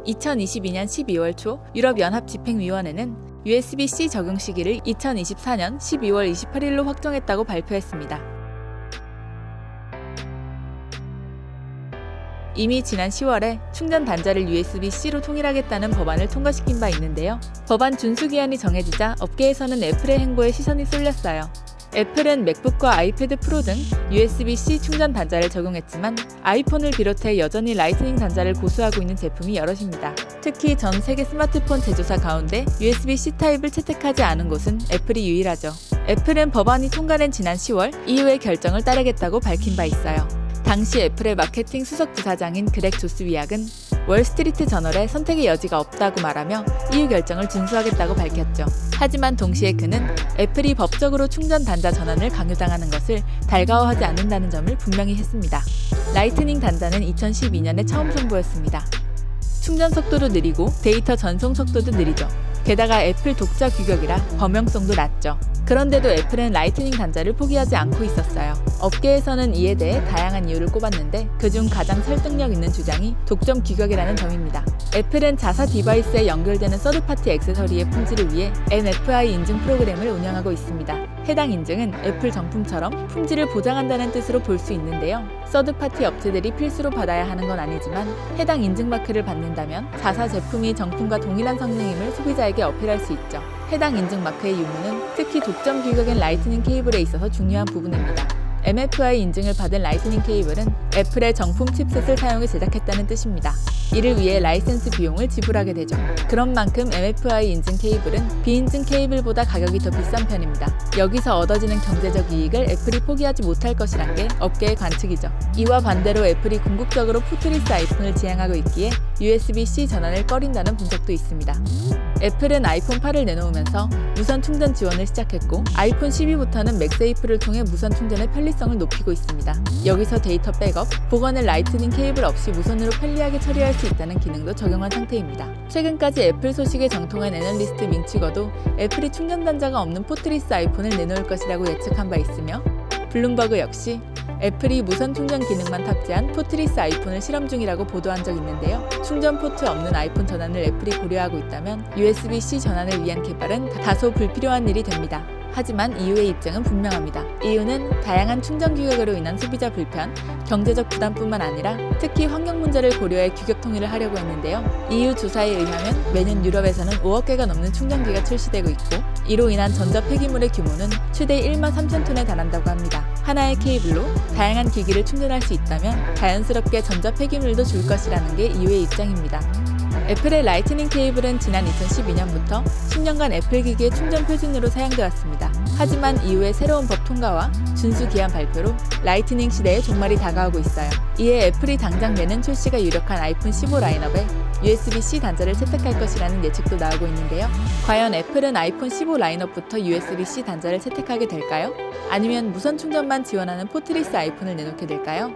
2022년 12월 초 유럽연합집행위원회는 USB-C 적용 시기를 2024년 12월 28일로 확정했다고 발표했습니다. 이미 지난 10월에 충전 단자를 USB-C로 통일하겠다는 법안을 통과시킨 바 있는데요. 법안 준수 기한이 정해지자 업계에서는 애플의 행보에 시선이 쏠렸어요. 애플은 맥북과 아이패드 프로 등 USB-C 충전 단자를 적용했지만 아이폰을 비롯해 여전히 라이트닝 단자를 고수하고 있는 제품이 여럿입니다. 특히 전 세계 스마트폰 제조사 가운데 USB-C 타입을 채택하지 않은 곳은 애플이 유일하죠. 애플은 법안이 통과된 지난 10월 EU의 결정을 따르겠다고 밝힌 바 있어요. 당시 애플의 마케팅 수석 부사장인 그렉 조스위악은 월스트리트 저널에 선택의 여지가 없다고 말하며 EU 결정을 준수하겠다고 밝혔죠. 하지만 동시에 그는 애플이 법적으로 충전 단자 전환을 강요당하는 것을 달가워하지 않는다는 점을 분명히 했습니다. 라이트닝 단자는 2012년에 처음 선보였습니다. 충전 속도도 느리고 데이터 전송 속도도 느리죠. 게다가 애플 독자 규격이라 범용성도 낮죠. 그런데도 애플은 라이트닝 단자를 포기하지 않고 있었어요. 업계에서는 이에 대해 다양한 이유를 꼽았는데 그중 가장 설득력 있는 주장이 독점 규격이라는 점입니다. 애플은 자사 디바이스에 연결되는 서드파티 액세서리의 품질을 위해 MFI 인증 프로그램을 운영하고 있습니다. 해당 인증은 애플 정품처럼 품질을 보장한다는 뜻으로 볼 수 있는데요. 서드파티 업체들이 필수로 받아야 하는 건 아니지만 해당 인증 마크를 받는다면 자사 제품이 정품과 동일한 성능임을 소비자에게 어필할 수 있죠. 해당 인증 마크의 유무는 특히 독점 규격인 라이트닝 케이블에 있어서 중요한 부분입니다. MFI 인증을 받은 라이트닝 케이블은 애플의 정품 칩셋을 사용해 제작했다는 뜻입니다. 이를 위해 라이센스 비용을 지불하게 되죠. 그런 만큼 MFI 인증 케이블은 비인증 케이블보다 가격이 더 비싼 편입니다. 여기서 얻어지는 경제적 이익을 애플이 포기하지 못할 것이란 게 업계의 관측이죠. 이와 반대로 애플이 궁극적으로 포트리스 아이폰을 지향하고 있기에 USB-C 전환을 꺼린다는 분석도 있습니다. 애플은 아이폰 8을 내놓으면서 무선 충전 지원을 시작했고 아이폰 12부터는 맥세이프를 통해 무선 충전의 편리성을 높이고 있습니다. 여기서 데이터 백업, 보관을 라이트닝 케이블 없이 무선으로 편리하게 처리할 수 있다는 기능도 적용한 상태입니다. 최근까지 애플 소식에 정통한 애널리스트 민치거도 애플이 충전 단자가 없는 포트리스 아이폰을 내놓을 것이라고 예측한 바 있으며 블룸버그 역시 애플이 무선 충전 기능만 탑재한 포트리스 아이폰을 실험 중이라고 보도한 적 있는데요. 충전 포트 없는 아이폰 전환을 애플이 고려하고 있다면 USB-C 전환을 위한 개발은 다소 불필요한 일이 됩니다. 하지만 EU의 입장은 분명합니다. EU는 다양한 충전 규격으로 인한 소비자 불편, 경제적 부담뿐만 아니라 특히 환경 문제를 고려해 규격 통일을 하려고 했는데요. EU 조사에 의하면 매년 유럽에서는 5억 개가 넘는 충전기가 출시되고 있고 이로 인한 전자 폐기물의 규모는 최대 1만 3천 톤에 달한다고 합니다. 하나의 케이블로 다양한 기기를 충전할 수 있다면 자연스럽게 전자 폐기물도 줄 것이라는 게 EU의 입장입니다. 애플의 라이트닝 케이블은 지난 2012년부터 10년간 애플 기기의 충전 표준으로 사용되어 왔습니다. 하지만 이후에 새로운 법 통과와 준수 기한 발표로 라이트닝 시대의 종말이 다가오고 있어요. 이에 애플이 당장 내년 출시가 유력한 아이폰 15 라인업에 USB-C 단자를 채택할 것이라는 예측도 나오고 있는데요. 과연 애플은 아이폰 15 라인업부터 USB-C 단자를 채택하게 될까요? 아니면 무선 충전만 지원하는 포트리스 아이폰을 내놓게 될까요?